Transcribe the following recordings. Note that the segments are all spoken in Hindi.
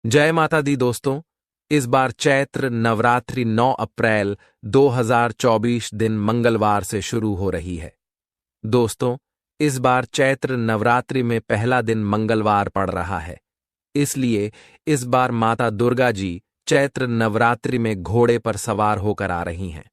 जय माता दी दोस्तों। इस बार चैत्र नवरात्रि 9 अप्रैल 2024 दिन मंगलवार से शुरू हो रही है। दोस्तों, इस बार चैत्र नवरात्रि में पहला दिन मंगलवार पड़ रहा है। इसलिए इस बार माता दुर्गा जी चैत्र नवरात्रि में घोड़े पर सवार होकर आ रही हैं।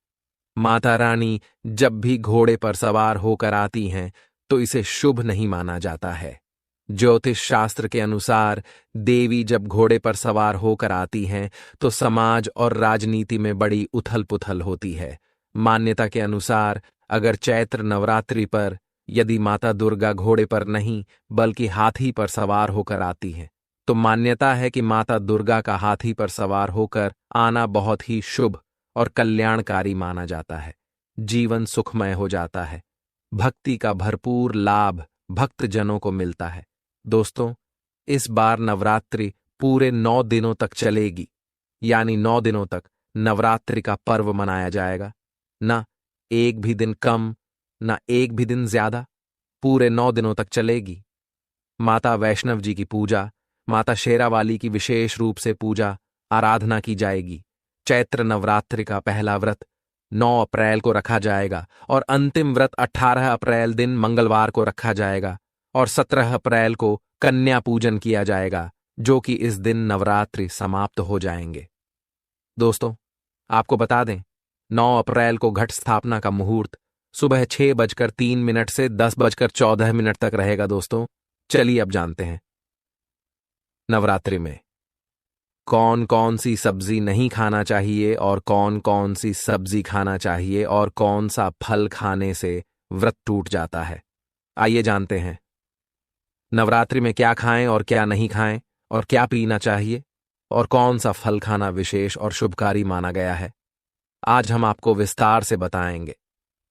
माता रानी जब भी घोड़े पर सवार होकर आती हैं तो इसे शुभ नहीं माना जाता है। ज्योतिष शास्त्र के अनुसार देवी जब घोड़े पर सवार होकर आती हैं तो समाज और राजनीति में बड़ी उथल पुथल होती है। मान्यता के अनुसार अगर चैत्र नवरात्रि पर यदि माता दुर्गा घोड़े पर नहीं बल्कि हाथी पर सवार होकर आती हैं तो मान्यता है कि माता दुर्गा का हाथी पर सवार होकर आना बहुत ही शुभ और कल्याणकारी माना जाता है। जीवन सुखमय हो जाता है। भक्ति का भरपूर लाभ भक्तजनों को मिलता है। दोस्तों, इस बार नवरात्रि पूरे 9 दिनों तक चलेगी, यानी 9 दिनों तक नवरात्रि का पर्व मनाया जाएगा। ना एक भी दिन कम, ना एक भी दिन ज्यादा, पूरे 9 दिनों तक चलेगी। माता वैष्णव जी की पूजा, माता शेरावाली की विशेष रूप से पूजा आराधना की जाएगी। चैत्र नवरात्रि का पहला व्रत 9 अप्रैल को रखा जाएगा और अंतिम व्रत 18 अप्रैल दिन मंगलवार को रखा जाएगा और 17 अप्रैल को कन्या पूजन किया जाएगा, जो कि इस दिन नवरात्रि समाप्त हो जाएंगे। दोस्तों, आपको बता दें, 9 अप्रैल को घट स्थापना का मुहूर्त सुबह 6:03 से 10:14 तक रहेगा। दोस्तों, चलिए अब जानते हैं नवरात्रि में कौन कौन सी सब्जी नहीं खाना चाहिए और कौन कौन सी सब्जी खाना चाहिए और कौन सा फल खाने से व्रत टूट जाता है। आइए जानते हैं नवरात्रि में क्या खाएं और क्या नहीं खाएं और क्या पीना चाहिए और कौन सा फल खाना विशेष और शुभकारी माना गया है। आज हम आपको विस्तार से बताएंगे,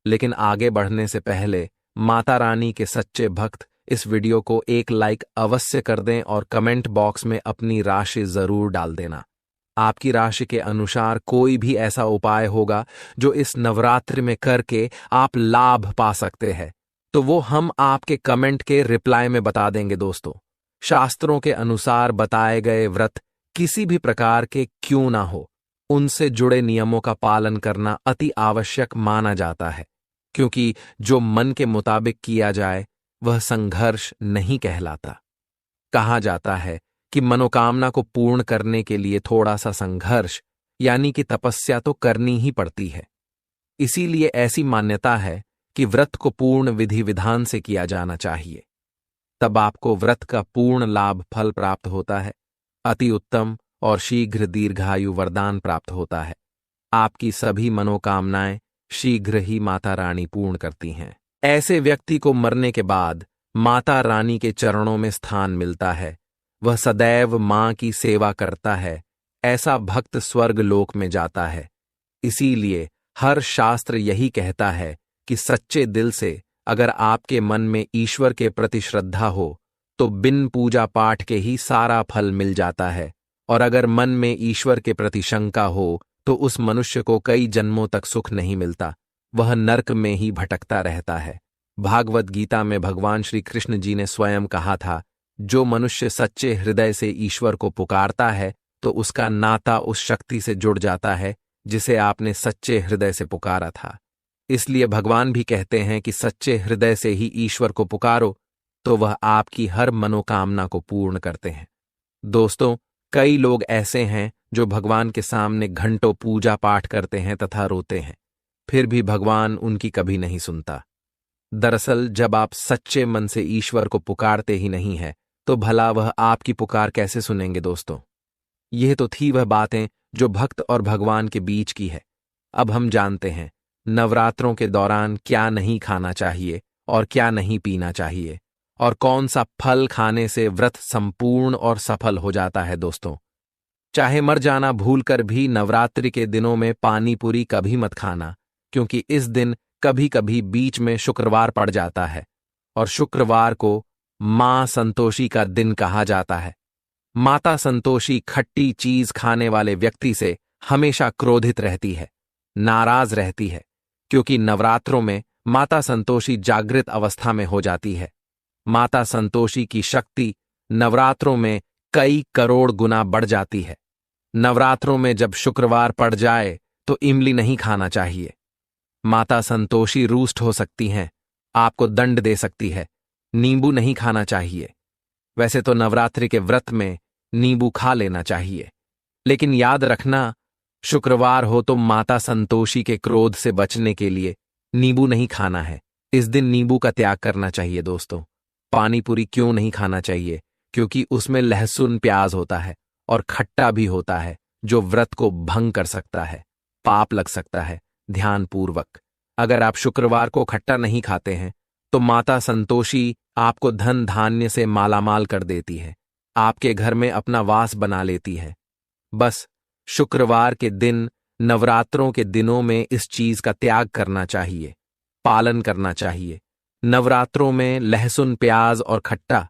लेकिन आगे बढ़ने से पहले माता रानी के सच्चे भक्त इस वीडियो को एक लाइक अवश्य कर दें और कमेंट बॉक्स में अपनी राशि जरूर डाल देना। आपकी राशि के अनुसार कोई भी ऐसा उपाय होगा जो इस नवरात्रि में करके आप लाभ पा सकते हैं, तो वो हम आपके कमेंट के रिप्लाई में बता देंगे। दोस्तों, शास्त्रों के अनुसार बताए गए व्रत किसी भी प्रकार के क्यों ना हो, उनसे जुड़े नियमों का पालन करना अति आवश्यक माना जाता है, क्योंकि जो मन के मुताबिक किया जाए वह संघर्ष नहीं कहलाता। कहा जाता है कि मनोकामना को पूर्ण करने के लिए थोड़ा सा संघर्ष यानी कि तपस्या तो करनी ही पड़ती है। इसीलिए ऐसी मान्यता है कि व्रत को पूर्ण विधि विधान से किया जाना चाहिए, तब आपको व्रत का पूर्ण लाभ फल प्राप्त होता है। अति उत्तम और शीघ्र दीर्घायु वरदान प्राप्त होता है। आपकी सभी मनोकामनाएं शीघ्र ही माता रानी पूर्ण करती हैं। ऐसे व्यक्ति को मरने के बाद माता रानी के चरणों में स्थान मिलता है। वह सदैव मां की सेवा करता है। ऐसा भक्त स्वर्ग लोक में जाता है। इसीलिए हर शास्त्र यही कहता है कि सच्चे दिल से अगर आपके मन में ईश्वर के प्रति श्रद्धा हो तो बिन पूजा पाठ के ही सारा फल मिल जाता है, और अगर मन में ईश्वर के प्रति शंका हो तो उस मनुष्य को कई जन्मों तक सुख नहीं मिलता, वह नरक में ही भटकता रहता है। भागवत गीता में भगवान श्री कृष्ण जी ने स्वयं कहा था, जो मनुष्य सच्चे हृदय से ईश्वर को पुकारता है तो उसका नाता उस शक्ति से जुड़ जाता है जिसे आपने सच्चे हृदय से पुकारा था। इसलिए भगवान भी कहते हैं कि सच्चे हृदय से ही ईश्वर को पुकारो तो वह आपकी हर मनोकामना को पूर्ण करते हैं। दोस्तों, कई लोग ऐसे हैं जो भगवान के सामने घंटों पूजा पाठ करते हैं तथा रोते हैं, फिर भी भगवान उनकी कभी नहीं सुनता। दरअसल जब आप सच्चे मन से ईश्वर को पुकारते ही नहीं है तो भला वह आपकी पुकार कैसे सुनेंगे। दोस्तों, यह तो थी वह बातें जो भक्त और भगवान के बीच की है। अब हम जानते हैं नवरात्रों के दौरान क्या नहीं खाना चाहिए और क्या नहीं पीना चाहिए और कौन सा फल खाने से व्रत संपूर्ण और सफल हो जाता है। दोस्तों, चाहे मर जाना भूलकर भी नवरात्रि के दिनों में पानी पूरी कभी मत खाना, क्योंकि इस दिन कभी कभी बीच में शुक्रवार पड़ जाता है और शुक्रवार को मां संतोषी का दिन कहा जाता है। माता संतोषी खट्टी चीज खाने वाले व्यक्ति से हमेशा क्रोधित रहती है, नाराज रहती है, क्योंकि नवरात्रों में माता संतोषी जागृत अवस्था में हो जाती है। माता संतोषी की शक्ति नवरात्रों में कई करोड़ गुना बढ़ जाती है। नवरात्रों में जब शुक्रवार पड़ जाए तो इमली नहीं खाना चाहिए। माता संतोषी रुष्ट हो सकती हैं, आपको दंड दे सकती है। नींबू नहीं खाना चाहिए। वैसे तो नवरात्रि के व्रत में नींबू खा लेना चाहिए, लेकिन याद रखना, शुक्रवार हो तो माता संतोषी के क्रोध से बचने के लिए नींबू नहीं खाना है। इस दिन नींबू का त्याग करना चाहिए दोस्तों। पानी पूरी क्यों नहीं खाना चाहिए? क्योंकि उसमें लहसुन प्याज होता है और खट्टा भी होता है, जो व्रत को भंग कर सकता है, पाप लग सकता है। ध्यानपूर्वक, अगर आप शुक्रवार को खट्टा नहीं खाते हैं तो माता संतोषी आपको धन धान्य से मालामाल कर देती है, आपके घर में अपना वास बना लेती है। बस शुक्रवार के दिन, नवरात्रों के दिनों में इस चीज का त्याग करना चाहिए, पालन करना चाहिए। नवरात्रों में लहसुन प्याज और खट्टा,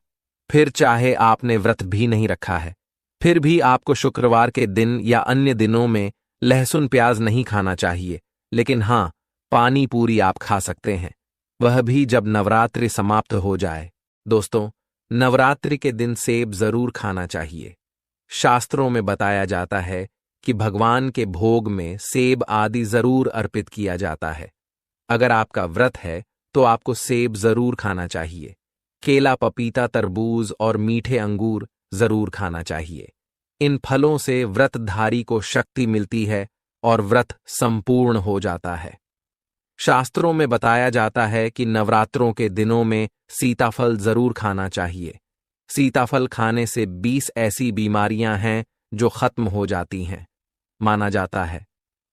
फिर चाहे आपने व्रत भी नहीं रखा है, फिर भी आपको शुक्रवार के दिन या अन्य दिनों में लहसुन प्याज नहीं खाना चाहिए। लेकिन हां, पानी पूरी आप खा सकते हैं, वह भी जब नवरात्रि समाप्त हो जाए। दोस्तों, नवरात्रि के दिन सेब जरूर खाना चाहिए। शास्त्रों में बताया जाता है कि भगवान के भोग में सेब आदि जरूर अर्पित किया जाता है। अगर आपका व्रत है तो आपको सेब जरूर खाना चाहिए। केला, पपीता, तरबूज और मीठे अंगूर जरूर खाना चाहिए। इन फलों से व्रतधारी को शक्ति मिलती है और व्रत संपूर्ण हो जाता है। शास्त्रों में बताया जाता है कि नवरात्रों के दिनों में सीताफल जरूर खाना चाहिए। सीताफल खाने से 20 ऐसी बीमारियां हैं जो खत्म हो जाती हैं। माना जाता है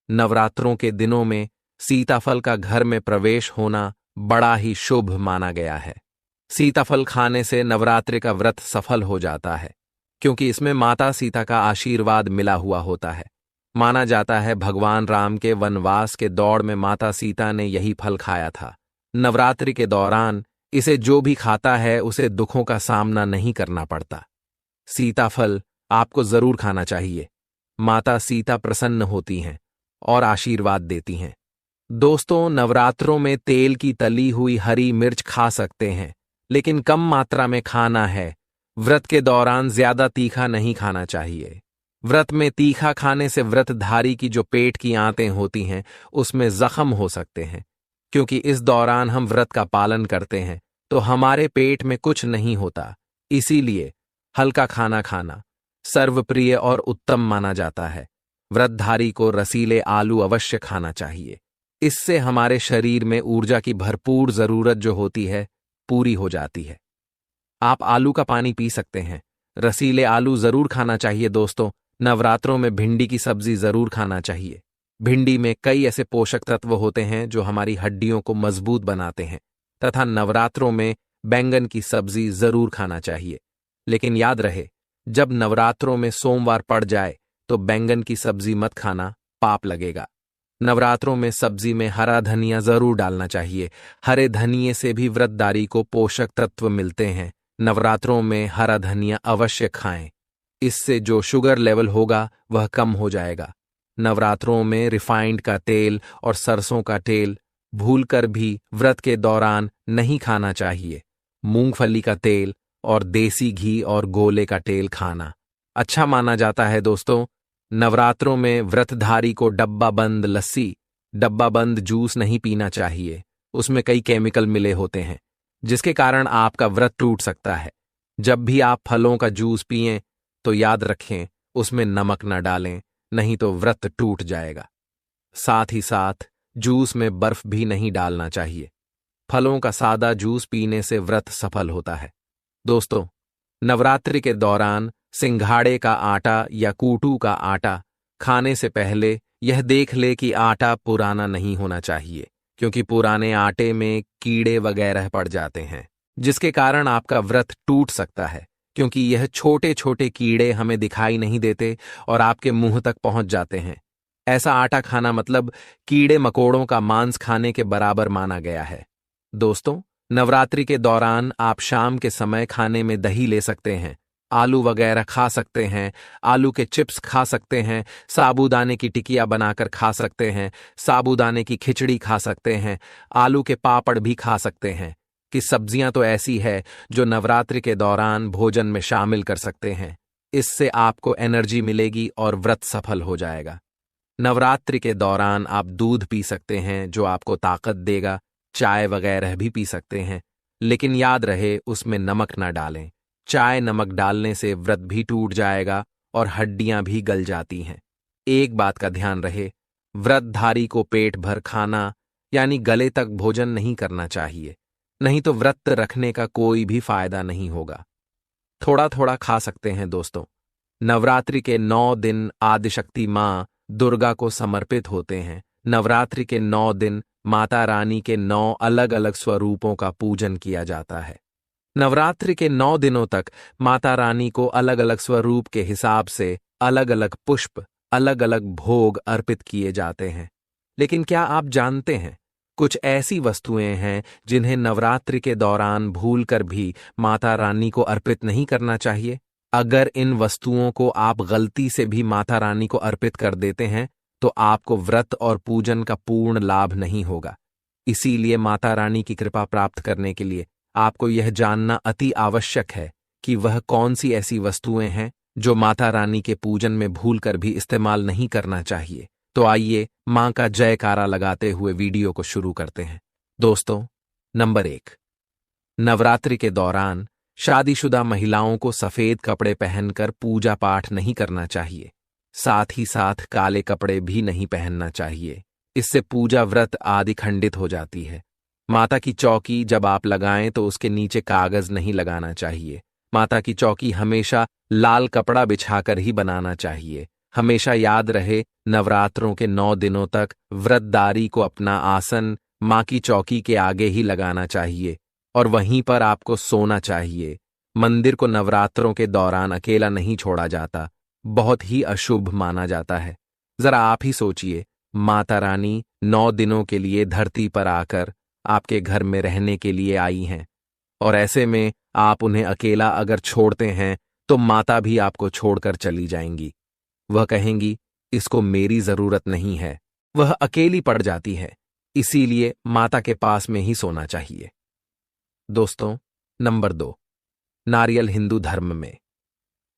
नवरात्रों के दिनों में सीताफल का घर में प्रवेश होना बड़ा ही शुभ माना गया है। सीताफल खाने से नवरात्रि का व्रत सफल हो जाता है, क्योंकि इसमें माता सीता का आशीर्वाद मिला हुआ होता है। माना जाता है भगवान राम के वनवास के दौड़ में माता सीता ने यही फल खाया था। नवरात्रि के दौरान इसे जो भी खाता है उसे दुखों का सामना नहीं करना पड़ता। सीताफल आपको जरूर खाना चाहिए। माता सीता प्रसन्न होती हैं और आशीर्वाद देती हैं। दोस्तों, नवरात्रों में तेल की तली हुई हरी मिर्च खा सकते हैं, लेकिन कम मात्रा में खाना है। व्रत के दौरान ज्यादा तीखा नहीं खाना चाहिए। व्रत में तीखा खाने से व्रतधारी की जो पेट की आंतें होती हैं उसमें जख्म हो सकते हैं। क्योंकि इस दौरान हम व्रत का पालन करते हैं तो हमारे पेट में कुछ नहीं होता, इसीलिए हल्का खाना खाना सर्वप्रिय और उत्तम माना जाता है। व्रतधारी को रसीले आलू अवश्य खाना चाहिए। इससे हमारे शरीर में ऊर्जा की भरपूर जरूरत जो होती है पूरी हो जाती है। आप आलू का पानी पी सकते हैं। रसीले आलू जरूर खाना चाहिए। दोस्तों, नवरात्रों में भिंडी की सब्जी जरूर खाना चाहिए। भिंडी में कई ऐसे पोषक तत्व होते हैं जो हमारी हड्डियों को मजबूत बनाते हैं, तथा नवरात्रों में बैंगन की सब्जी जरूर खाना चाहिए। लेकिन याद रहे, जब नवरात्रों में सोमवार पड़ जाए तो बैंगन की सब्जी मत खाना, पाप लगेगा। नवरात्रों में सब्जी में हरा धनिया जरूर डालना चाहिए। हरे धनिये से भी व्रतधारी को पोषक तत्व मिलते हैं। नवरात्रों में हरा धनिया अवश्य खाएं, इससे जो शुगर लेवल होगा वह कम हो जाएगा। नवरात्रों में रिफाइंड का तेल और सरसों का तेल भूलकर भी व्रत के दौरान नहीं खाना चाहिए। मूंगफली का तेल और देसी घी और गोले का तेल खाना अच्छा माना जाता है। दोस्तों, नवरात्रों में व्रतधारी को डब्बा बंद लस्सी, डब्बा बंद जूस नहीं पीना चाहिए। उसमें कई केमिकल मिले होते हैं जिसके कारण आपका व्रत टूट सकता है। जब भी आप फलों का जूस पिएं तो याद रखें उसमें नमक न डालें, नहीं तो व्रत टूट जाएगा। साथ ही साथ जूस में बर्फ भी नहीं डालना चाहिए। फलों का सादा जूस पीने से व्रत सफल होता है। दोस्तों, नवरात्रि के दौरान सिंघाड़े का आटा या कूटू का आटा खाने से पहले यह देख ले कि आटा पुराना नहीं होना चाहिए, क्योंकि पुराने आटे में कीड़े वगैरह पड़ जाते हैं, जिसके कारण आपका व्रत टूट सकता है। क्योंकि यह छोटे छोटे कीड़े हमें दिखाई नहीं देते और आपके मुंह तक पहुंच जाते हैं। ऐसा आटा खाना मतलब कीड़े मकोड़ों का मांस खाने के बराबर माना गया है। दोस्तों, नवरात्रि के दौरान आप शाम के समय खाने में दही ले सकते हैं, आलू वगैरह खा सकते हैं, आलू के चिप्स खा सकते हैं, साबूदाने की टिकिया बनाकर खा सकते हैं, साबूदाने की खिचड़ी खा सकते हैं, आलू के पापड़ भी खा सकते हैं। कि सब्जियां तो ऐसी है जो नवरात्रि के दौरान भोजन में शामिल कर सकते हैं। इससे आपको एनर्जी मिलेगी और व्रत सफल हो जाएगा। नवरात्रि के दौरान आप दूध पी सकते हैं जो आपको ताकत देगा, चाय वगैरह भी पी सकते हैं, लेकिन याद रहे उसमें नमक ना डालें। चाय नमक डालने से व्रत भी टूट जाएगा और हड्डियां भी गल जाती हैं। एक बात का ध्यान रहे, व्रतधारी को पेट भर खाना यानी गले तक भोजन नहीं करना चाहिए, नहीं तो व्रत रखने का कोई भी फायदा नहीं होगा। थोड़ा थोड़ा खा सकते हैं दोस्तों। नवरात्रि के 9 दिन आदिशक्ति माँ दुर्गा को समर्पित होते हैं। नवरात्रि के 9 दिन माता रानी के 9 अलग अलग स्वरूपों का पूजन किया जाता है। नवरात्रि के 9 दिनों तक माता रानी को अलग अलग स्वरूप के हिसाब से अलग अलग पुष्प, अलग अलग भोग अर्पित किए जाते हैं। लेकिन क्या आप जानते हैं, कुछ ऐसी वस्तुएं हैं जिन्हें नवरात्रि के दौरान भूलकर भी माता रानी को अर्पित नहीं करना चाहिए। अगर इन वस्तुओं को आप गलती से भी माता रानी को अर्पित कर देते हैं तो आपको व्रत और पूजन का पूर्ण लाभ नहीं होगा। इसीलिए माता रानी की कृपा प्राप्त करने के लिए आपको यह जानना अति आवश्यक है कि वह कौन सी ऐसी वस्तुएं हैं जो माता रानी के पूजन में भूलकर भी इस्तेमाल नहीं करना चाहिए। तो आइए मां का जयकारा लगाते हुए वीडियो को शुरू करते हैं। दोस्तों, नंबर 1, नवरात्रि के दौरान शादीशुदा महिलाओं को सफेद कपड़े पहनकर पूजा पाठ नहीं करना चाहिए। साथ ही साथ काले कपड़े भी नहीं पहनना चाहिए। इससे पूजा व्रत आदि खंडित हो जाती है। माता की चौकी जब आप लगाएं तो उसके नीचे कागज नहीं लगाना चाहिए। माता की चौकी हमेशा लाल कपड़ा बिछाकर ही बनाना चाहिए। हमेशा याद रहे, नवरात्रों के 9 दिनों तक व्रतधारी को अपना आसन मां की चौकी के आगे ही लगाना चाहिए और वहीं पर आपको सोना चाहिए। मंदिर को नवरात्रों के दौरान अकेला नहीं छोड़ा जाता, बहुत ही अशुभ माना जाता है। जरा आप ही सोचिए, माता रानी 9 दिनों के लिए धरती पर आकर आपके घर में रहने के लिए आई हैं, और ऐसे में आप उन्हें अकेला अगर छोड़ते हैं तो माता भी आपको छोड़कर चली जाएंगी। वह कहेंगी, इसको मेरी जरूरत नहीं है। वह अकेली पड़ जाती है। इसीलिए माता के पास में ही सोना चाहिए। दोस्तों, नंबर 2, नारियल हिंदू धर्म में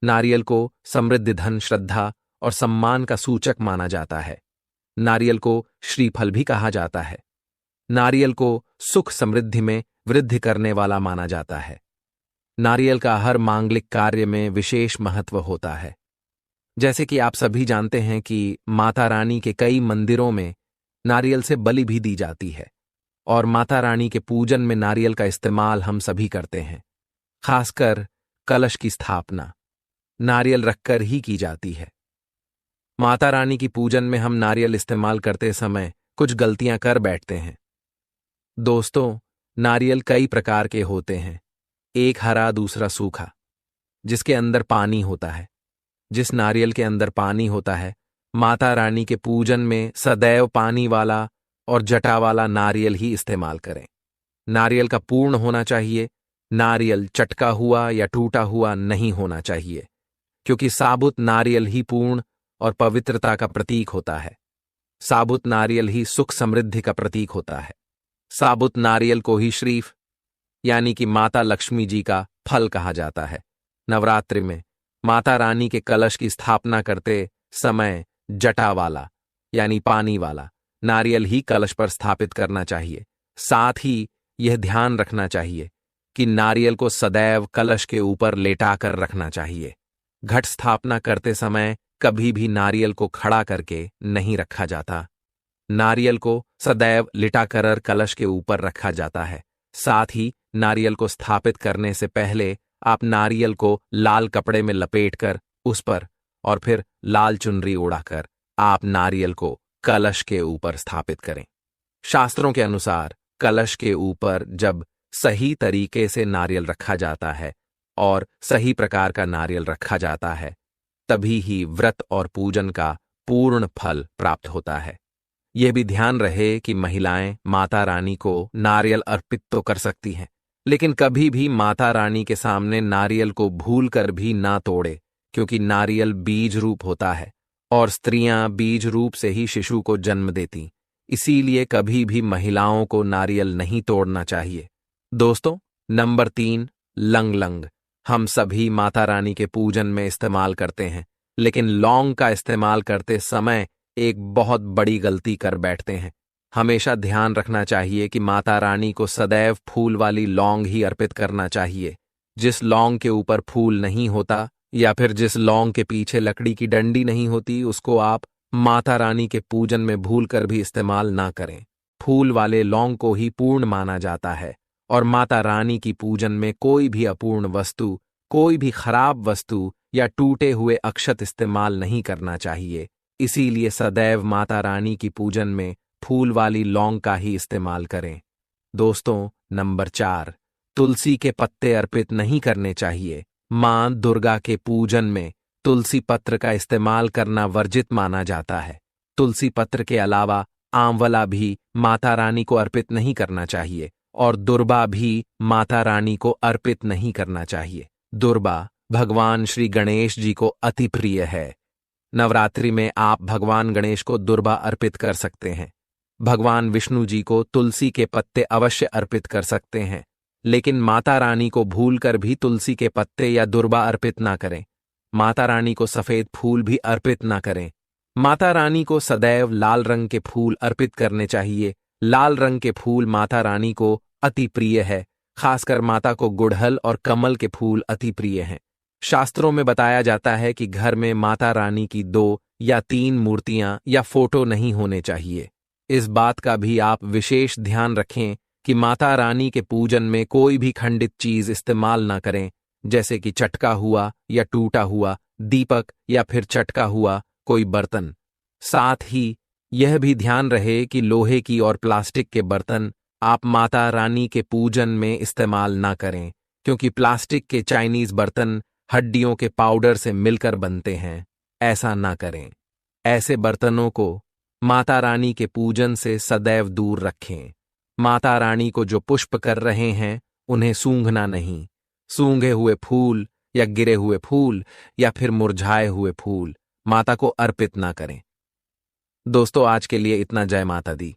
नारियल को समृद्धि, धन, श्रद्धा और सम्मान का सूचक माना जाता है। नारियल को श्रीफल भी कहा जाता है। नारियल को सुख समृद्धि में वृद्धि करने वाला माना जाता है। नारियल का हर मांगलिक कार्य में विशेष महत्व होता है। जैसे कि आप सभी जानते हैं कि माता रानी के कई मंदिरों में नारियल से बलि भी दी जाती है और माता रानी के पूजन में नारियल का इस्तेमाल हम सभी करते हैं। खासकर कलश की स्थापना नारियल रखकर ही की जाती है। माता रानी की पूजन में हम नारियल इस्तेमाल करते समय कुछ गलतियां कर बैठते हैं। दोस्तों, नारियल कई प्रकार के होते हैं। एक हरा, दूसरा सूखा, जिसके अंदर पानी होता है। जिस नारियल के अंदर पानी होता है, माता रानी के पूजन में सदैव पानी वाला और जटा वाला नारियल ही इस्तेमाल करें। नारियल का पूर्ण होना चाहिए। नारियल चटका हुआ या टूटा हुआ नहीं होना चाहिए, क्योंकि साबुत नारियल ही पूर्ण और पवित्रता का प्रतीक होता है। साबुत नारियल ही सुख समृद्धि का प्रतीक होता है। साबुत नारियल को ही श्रीफ यानी कि माता लक्ष्मी जी का फल कहा जाता है। नवरात्रि में माता रानी के कलश की स्थापना करते समय जटा वाला यानी पानी वाला नारियल ही कलश पर स्थापित करना चाहिए। साथ ही यह ध्यान रखना चाहिए कि नारियल को सदैव कलश के ऊपर लेटाकर रखना चाहिए। घट स्थापना करते समय कभी भी नारियल को खड़ा करके नहीं रखा जाता। नारियल को सदैव लिटाकर कलश के ऊपर रखा जाता है। साथ ही नारियल को स्थापित करने से पहले आप नारियल को लाल कपड़े में लपेटकर उस पर और फिर लाल चुनरी उड़ाकर आप नारियल को कलश के ऊपर स्थापित करें। शास्त्रों के अनुसार कलश के ऊपर जब सही तरीके से नारियल रखा जाता है और सही प्रकार का नारियल रखा जाता है, तभी ही व्रत और पूजन का पूर्ण फल प्राप्त होता है। यह भी ध्यान रहे कि महिलाएं माता रानी को नारियल अर्पित तो कर सकती हैं, लेकिन कभी भी माता रानी के सामने नारियल को भूलकर भी ना तोड़े, क्योंकि नारियल बीज रूप होता है और स्त्रियां बीज रूप से ही शिशु को जन्म देती। इसीलिए कभी भी महिलाओं को नारियल नहीं तोड़ना चाहिए। दोस्तों, नंबर 3, लंग लंग हम सभी माता रानी के पूजन में इस्तेमाल करते हैं, लेकिन लौंग का इस्तेमाल करते समय एक बहुत बड़ी गलती कर बैठते हैं। हमेशा ध्यान रखना चाहिए कि माता रानी को सदैव फूल वाली लौंग ही अर्पित करना चाहिए। जिस लौंग के ऊपर फूल नहीं होता या फिर जिस लौंग के पीछे लकड़ी की डंडी नहीं होती, उसको आप माता रानी के पूजन में भूलकर भी इस्तेमाल ना करें। फूल वाले लौंग को ही पूर्ण माना जाता है और माता रानी की पूजन में कोई भी अपूर्ण वस्तु, कोई भी खराब वस्तु या टूटे हुए अक्षत इस्तेमाल नहीं करना चाहिए। इसीलिए सदैव माता रानी की पूजन में फूल वाली लौंग का ही इस्तेमाल करें। दोस्तों, नंबर 4, तुलसी के पत्ते अर्पित नहीं करने चाहिए। मां दुर्गा के पूजन में तुलसी पत्र का इस्तेमाल करना वर्जित माना जाता है। तुलसी पत्र के अलावा आंवला भी माता रानी को अर्पित नहीं करना चाहिए और दुर्बा भी माता रानी को अर्पित नहीं करना चाहिए। दुर्बा भगवान श्री गणेश जी को अति प्रिय है। नवरात्रि में आप भगवान गणेश को दुर्बा अर्पित कर सकते हैं। भगवान विष्णु जी को तुलसी के पत्ते अवश्य अर्पित कर सकते हैं, लेकिन माता रानी को भूलकर भी तुलसी के पत्ते या दुर्बा अर्पित ना करें। माता रानी को सफेद फूल भी अर्पित ना करें। माता रानी को सदैव लाल रंग के फूल अर्पित करने चाहिए। लाल रंग के फूल माता रानी को अति प्रिय है। खासकर माता को गुड़हल और कमल के फूल अति प्रिय हैं। शास्त्रों में बताया जाता है कि घर में माता रानी की 2 या 3 मूर्तियां या फोटो नहीं होने चाहिए। इस बात का भी आप विशेष ध्यान रखें कि माता रानी के पूजन में कोई भी खंडित चीज इस्तेमाल ना करें, जैसे कि चटका हुआ या टूटा हुआ दीपक या फिर चटका हुआ कोई बर्तन। साथ ही यह भी ध्यान रहे कि लोहे की और प्लास्टिक के बर्तन आप माता रानी के पूजन में इस्तेमाल ना करें, क्योंकि प्लास्टिक के चाइनीज बर्तन हड्डियों के पाउडर से मिलकर बनते हैं। ऐसा ना करें। ऐसे बर्तनों को माता रानी के पूजन से सदैव दूर रखें। माता रानी को जो पुष्प कर रहे हैं उन्हें सूंघना नहीं। सूंघे हुए फूल या गिरे हुए फूल या फिर मुरझाए हुए फूल माता को अर्पित ना करें। दोस्तों, आज के लिए इतना। जय माता दी।